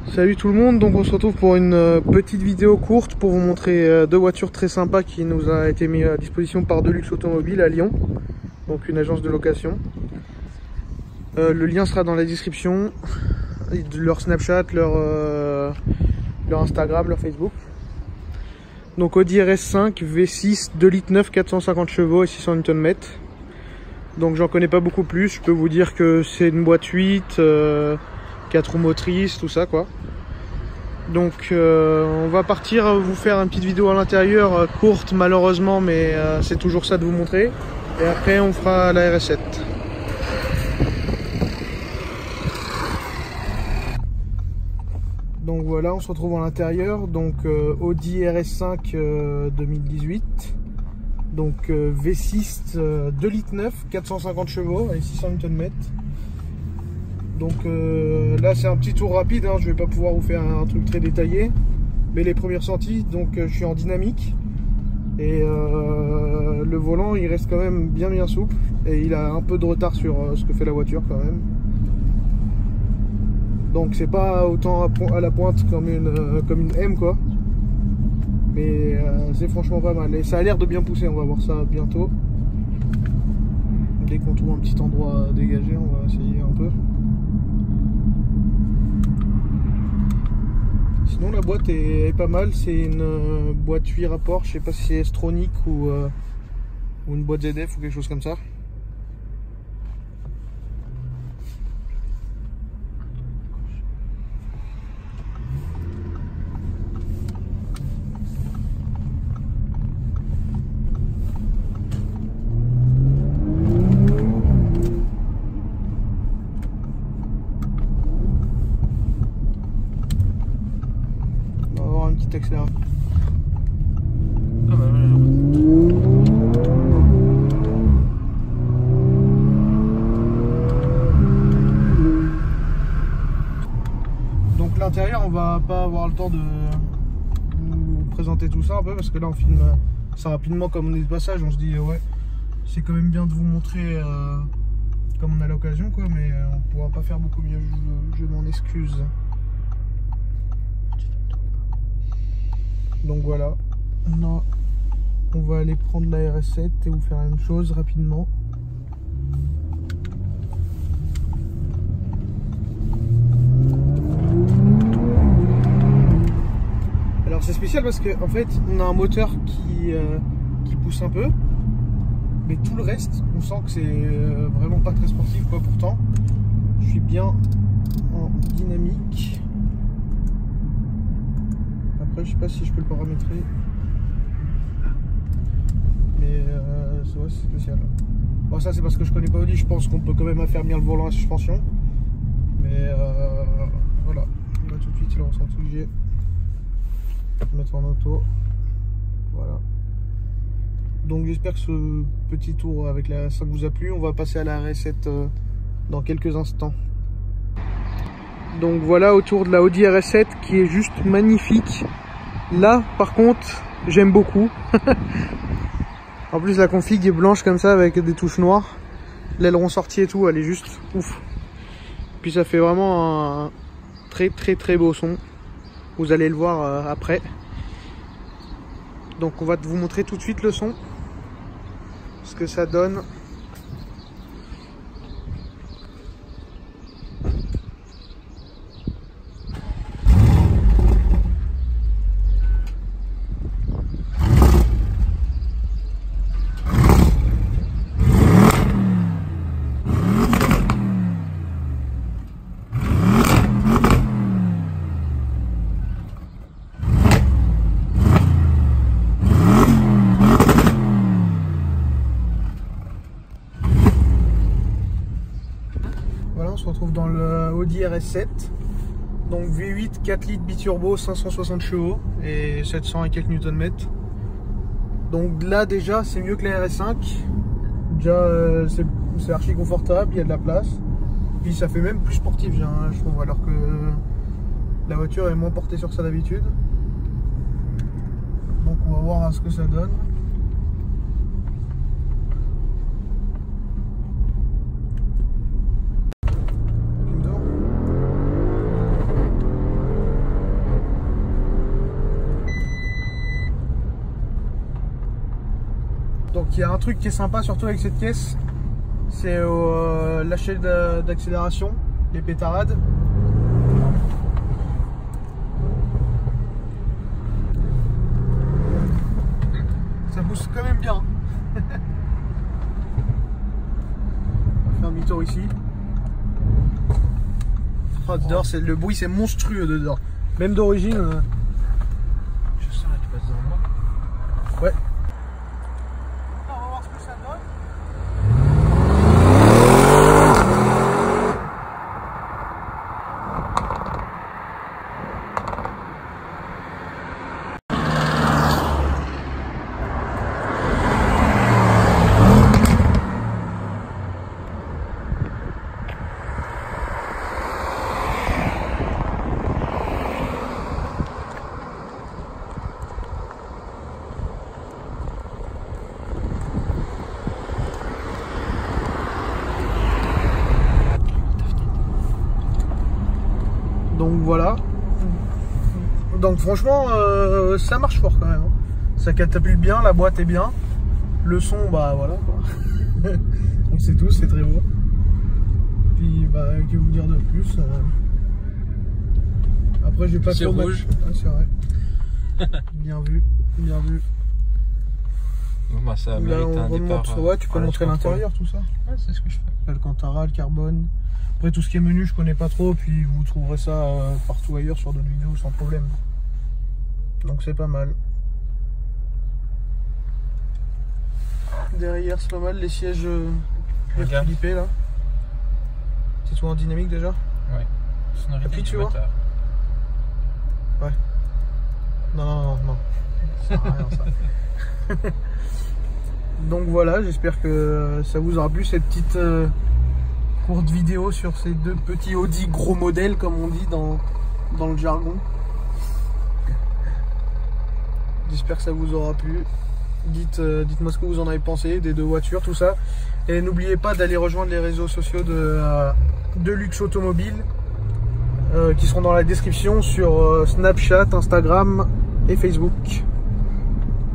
Salut tout le monde, donc on se retrouve pour une petite vidéo courte pour vous montrer deux voitures très sympas qui nous a été mis à disposition par Deluxe Automobile à Lyon, donc une agence de location. Le lien sera dans la description, leur Snapchat, leur Instagram, leur Facebook. Donc Audi RS5 V6 2,9 litres 450 chevaux et 600 Nm. Donc j'en connais pas beaucoup plus, je peux vous dire que c'est une boîte 8, 4 roues motrices, tout ça quoi. Donc on va partir vous faire une petite vidéo à l'intérieur, courte malheureusement, mais c'est toujours ça de vous montrer. Et après on fera la RS7. Donc voilà, on se retrouve à l'intérieur. Donc Audi RS5 2018. Donc V6 2,9 litres 450 chevaux et 600 Nm. Donc là c'est un petit tour rapide, hein, je vais pas pouvoir vous faire un truc très détaillé. Mais les premières sorties, donc je suis en dynamique. Et le volant il reste quand même bien souple. Et il a un peu de retard sur ce que fait la voiture quand même. Donc c'est pas autant à la pointe comme une M quoi. Mais c'est franchement pas mal. Et ça a l'air de bien pousser, on va voir ça bientôt. Dès qu'on trouve un petit endroit dégagé, on va essayer un peu. Sinon la boîte est pas mal, c'est une boîte 8 rapports, je sais pas si c'est S-Tronic ou une boîte ZF ou quelque chose comme ça. Accélérateur. Donc l'intérieur, on va pas avoir le temps de vous présenter tout ça un peu parce que là on filme ça rapidement comme on est de passage. On se dit ouais, c'est quand même bien de vous montrer comme on a l'occasion quoi, mais on pourra pas faire beaucoup mieux. Je m'en excuse. Donc voilà, là, on va aller prendre la RS7 et vous faire la même chose rapidement. Alors c'est spécial parce qu'en fait on a un moteur qui pousse un peu, mais tout le reste on sent que c'est vraiment pas très sportif quoi. Pourtant je suis bien en dynamique. Je sais pas si je peux le paramétrer, mais c'est spécial. Bon, ça c'est parce que je connais pas Audi, je pense qu'on peut quand même affermir le volant à suspension, mais voilà, là tout de suite c'est le ressenti que j'ai. Je vais mettre en auto, voilà. Donc j'espère que ce petit tour avec la RS5 vous a plu. On va passer à la RS7 dans quelques instants. Donc voilà autour de la Audi RS7 qui est juste magnifique. Là par contre j'aime beaucoup. En plus la config est blanche comme ça avec des touches noires. L'aileron sorti et tout, elle est juste ouf. Puis ça fait vraiment un très beau son. Vous allez le voir après. Donc on va vous montrer tout de suite le son. Ce que ça donne. Voilà, on se retrouve dans le Audi RS7. Donc V8, 4 litres biturbo, 560 chevaux et 700 et quelques Nm. Donc là déjà c'est mieux que la RS5. Déjà c'est archi confortable, il y a de la place. Puis ça fait même plus sportif je trouve, alors que la voiture est moins portée sur ça d'habitude. Donc on va voir ce que ça donne. Donc il y a un truc qui est sympa surtout avec cette caisse, c'est lâcher d'accélération, les pétarades. Ça booste quand même bien. On va faire demi-tour ici. Oh, dehors, le bruit c'est monstrueux dehors. Même d'origine. Je sens là, tu passes devant moi. Ouais. On va voir ce que ça donne. Donc voilà. Donc franchement ça marche fort quand même. Ça catapulte bien, la boîte est bien. Le son bah voilà quoi. Donc c'est tout, c'est très beau. Puis bah que vous dire de plus. Après j'ai pas trop rouge. Ah, c'est vrai. Bien vu, bien vu. Bon bah ça Là mérite on un départ. remonte, ouais, tu peux montrer l'intérieur tout ça. Ouais, c'est ce que je fais. L'Alcantara, le carbone. Après tout ce qui est menu je connais pas trop, puis vous trouverez ça partout ailleurs sur d'autres vidéos sans problème. Donc c'est pas mal. Derrière c'est pas mal, les sièges Philippé là. C'est tout en dynamique déjà. Ouais. Sonorité Et puis du tu vois. moteur. Ouais. Non. Ça sert à rien ça. Donc voilà, j'espère que ça vous aura plu cette petite courte vidéo sur ces deux petits Audi gros modèles comme on dit dans le jargon. J'espère que ça vous aura plu. Dites-moi ce que vous en avez pensé des deux voitures, tout ça. Et n'oubliez pas d'aller rejoindre les réseaux sociaux de Luxe Automobile qui seront dans la description sur Snapchat, Instagram et Facebook.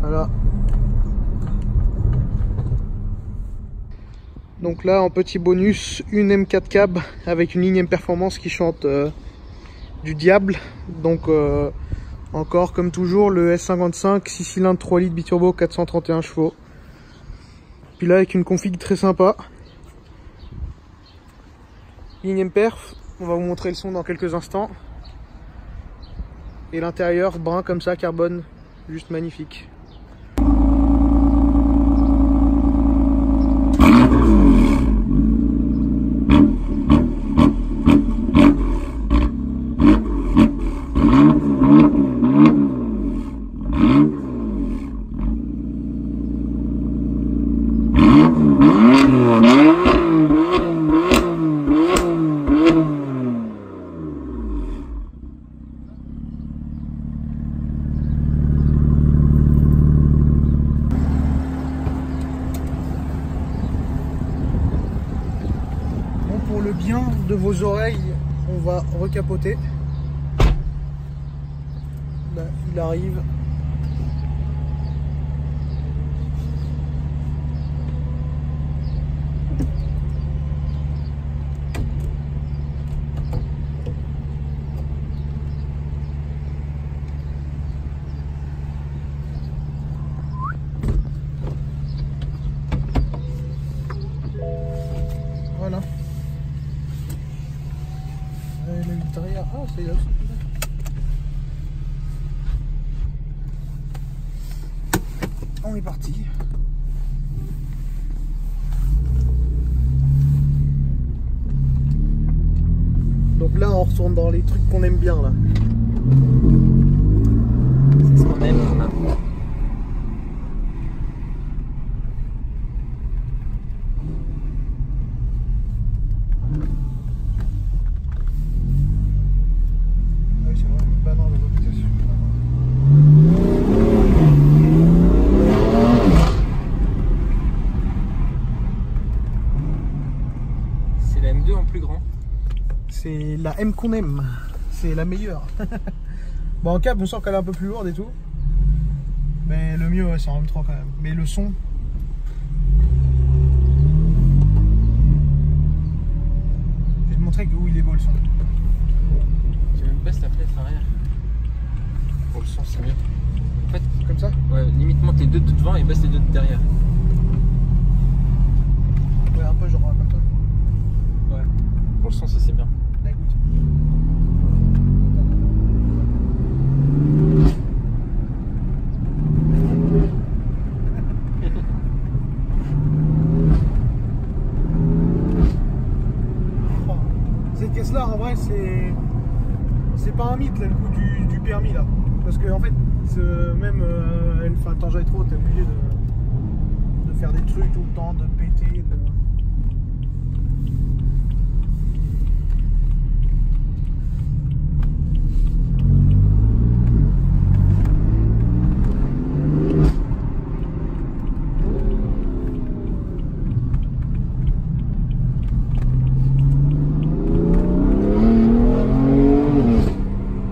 Voilà. Donc là en petit bonus, une M4 cab avec une ligne M Performance qui chante du diable. Donc encore comme toujours le S55 6 cylindres 3 litres biturbo 431 chevaux. Puis là avec une config très sympa. Ligne M Perf, on va vous montrer le son dans quelques instants. Et l'intérieur brun comme ça, carbone, juste magnifique. Pour le bien de vos oreilles, on va recapoter. Là, il arrive. Voilà. Le vitre arrière, ah c'est là aussi. On est parti. Donc là on retourne dans les trucs qu'on aime bien là. C'est ce qu'on aime. C'est la M2 en plus grand. C'est la M qu'on aime, c'est la meilleure. Bon en cab on sent qu'elle est un peu plus lourde et tout. Mais le mieux ouais, c'est en M3 quand même. Mais le son, montrer où il est beau le son. Tu même baisse la fenêtre arrière. Pour le son, c'est mieux. En fait, Comme ça? ouais, limite monte les deux de devant et baisse les deux de derrière. Ouais, un peu genre comme ça. Ouais. Pour le son, ça c'est bien. Là, écoute. Cette caisse-là, en vrai, c'est pas un mythe, là, le coup du permis, là. Parce que, en fait, même tant j'aille trop, t'es obligé de faire des trucs tout le temps, de péter,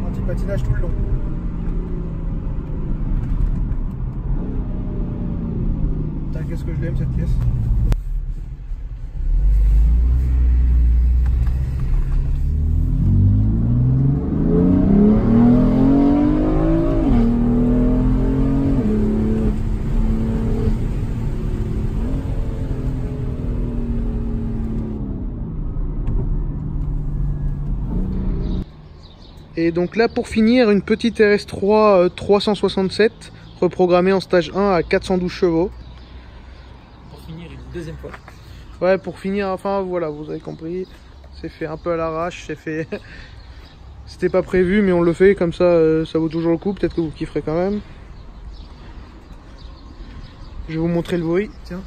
anti-patinage tout le long. Qu'est-ce que je l'aime cette pièce. Et donc là pour finir, une petite RS3 367 reprogrammée en stage 1 à 412 chevaux. Deuxième fois. Ouais, pour finir, enfin voilà, vous avez compris, c'est fait un peu à l'arrache, c'est fait. C'était pas prévu, mais on le fait comme ça, ça vaut toujours le coup. Peut-être que vous kifferez quand même. Je vais vous montrer le bruit. Tiens.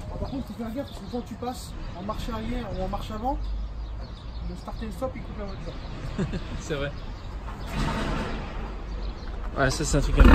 Alors, par contre, faut faire gaffe parce que quand tu passes en marche arrière ou en marche avant, le start et stop il coupe la voiture. C'est vrai. Ouais, ça c'est un truc à faire.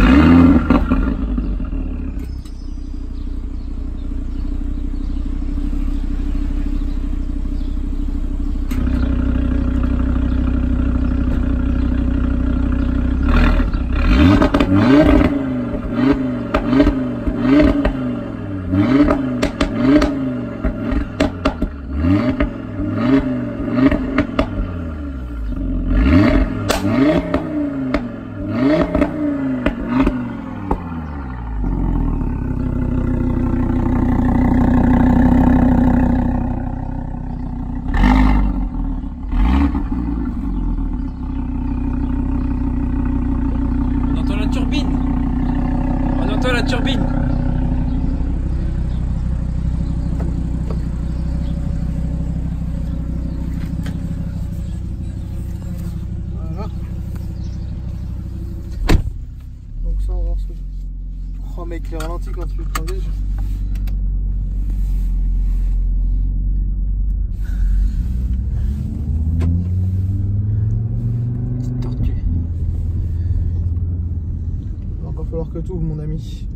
La turbine. Voilà. Donc ça on va voir ce que... Oh mec, les ralentis quand tu t'engages. Petite tortue. Il va encore falloir que tu ouvres mon ami.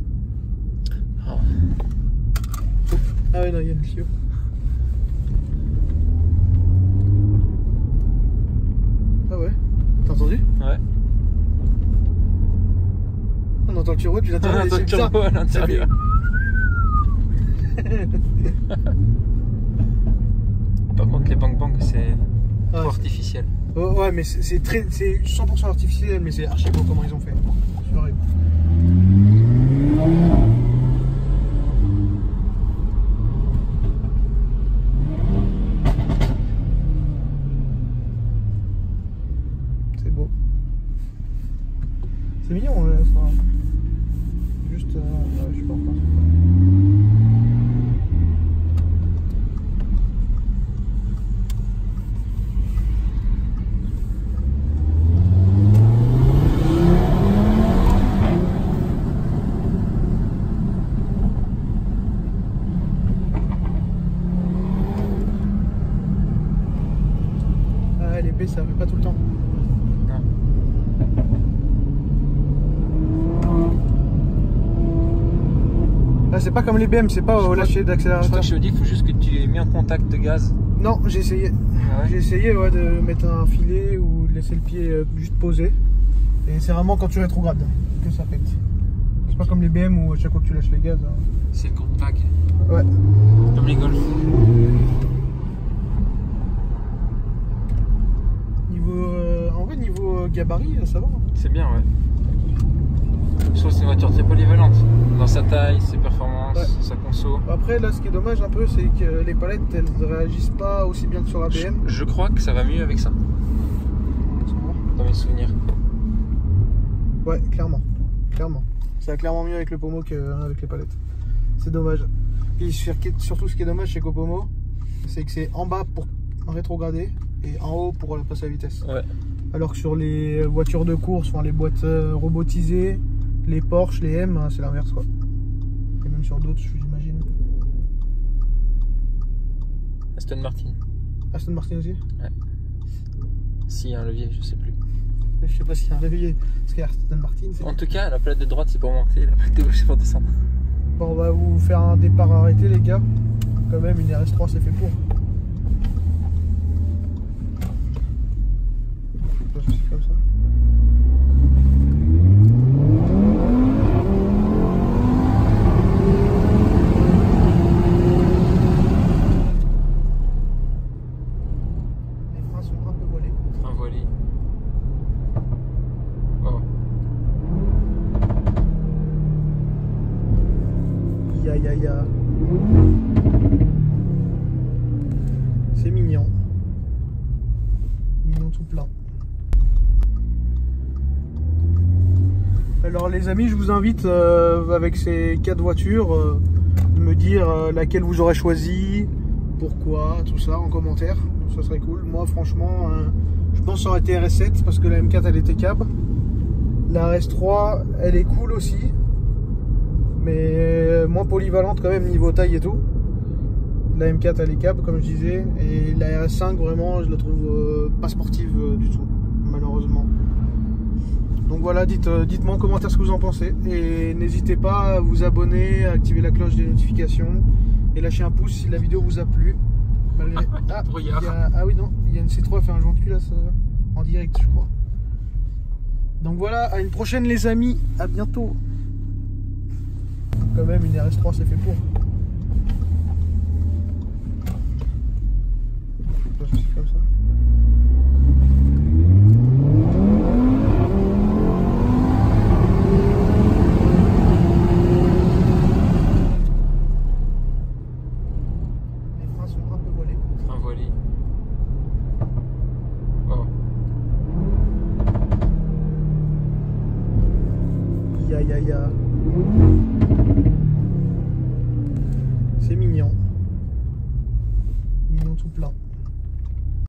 Oh. Ah ouais non, il y a le tuyau. Ah ouais. T'as entendu? Ouais. On entend le turbo depuis l'intérieur. On entend le turbo à l'intérieur. Par contre les bang c'est trop artificiel. Oh, ouais mais c'est 100% artificiel, mais c'est archi beau comment ils ont fait. C'est horrible. C'est beau. C'est mignon, enfin, juste, je sais pas encore. Ah, l'épée, ça fait pas tout le temps. Non. Là, c'est pas comme les BM, c'est pas au lâcher Je crois d'accélérateur. que je te dis, il faut juste que tu aies mis en contact de gaz. Non, j'ai essayé. Ah ouais. J'ai essayé de mettre un filet ou de laisser le pied juste posé. Et c'est vraiment quand tu rétrogrades que ça pète. C'est pas comme les BM où à chaque fois que tu lâches les gaz. C'est contact. Ouais. Comme les Golf. vrai, niveau gabarit, ça va. C'est bien, ouais. Je trouve que c'est une voiture très polyvalente. Dans sa taille, ses performances, Ouais. sa conso. Après, là, ce qui est dommage un peu, c'est que les palettes, elles réagissent pas aussi bien que sur la BM. Je crois que ça va mieux avec ça, dans mes souvenirs. Ouais, clairement. Clairement. Ça va clairement mieux avec le pommeau qu'avec les palettes. C'est dommage. Puis surtout, ce qui est dommage chez Copomo, c'est que c'est en bas pour rétrograder et en haut pour passer à vitesse. Ouais. Alors que sur les voitures de course, enfin les boîtes robotisées, les Porsche, les M, c'est l'inverse quoi. Et même sur d'autres, j'imagine. Aston Martin. Aston Martin aussi? Ouais. S'il y a un levier, je sais plus. Je sais pas s'il y a un réveillé. Parce qu'Aston Martin, c'est... En tout cas, la palette de droite c'est pour monter, la palette de gauche c'est pour descendre. Bon, on va vous faire un départ arrêté les gars. Quand même, une RS3 c'est fait pour. C'est comme ça. Les freins sont un peu voilés. Un voilier. Oh. Ya. C'est mignon. Mignon tout plein. Alors les amis, je vous invite avec ces 4 voitures de me dire laquelle vous aurez choisi, pourquoi, tout ça en commentaire. Ça serait cool. Moi franchement, je pense que ça aurait été RS7 parce que la M4 elle était cab. La RS3 elle est cool aussi, mais moins polyvalente quand même niveau taille et tout. La M4 elle est cab comme je disais, et la RS5 vraiment je la trouve pas sportive du tout, malheureusement. Donc voilà, dites-moi en commentaire ce que vous en pensez, et n'hésitez pas à vous abonner, à activer la cloche des notifications et lâcher un pouce si la vidéo vous a plu. Malgré... Ah oui non, il y a une C3 fait un joint de culasse en direct je crois. Donc voilà, à une prochaine les amis, à bientôt. Quand même une RS3 c'est fait pour. C'est comme ça.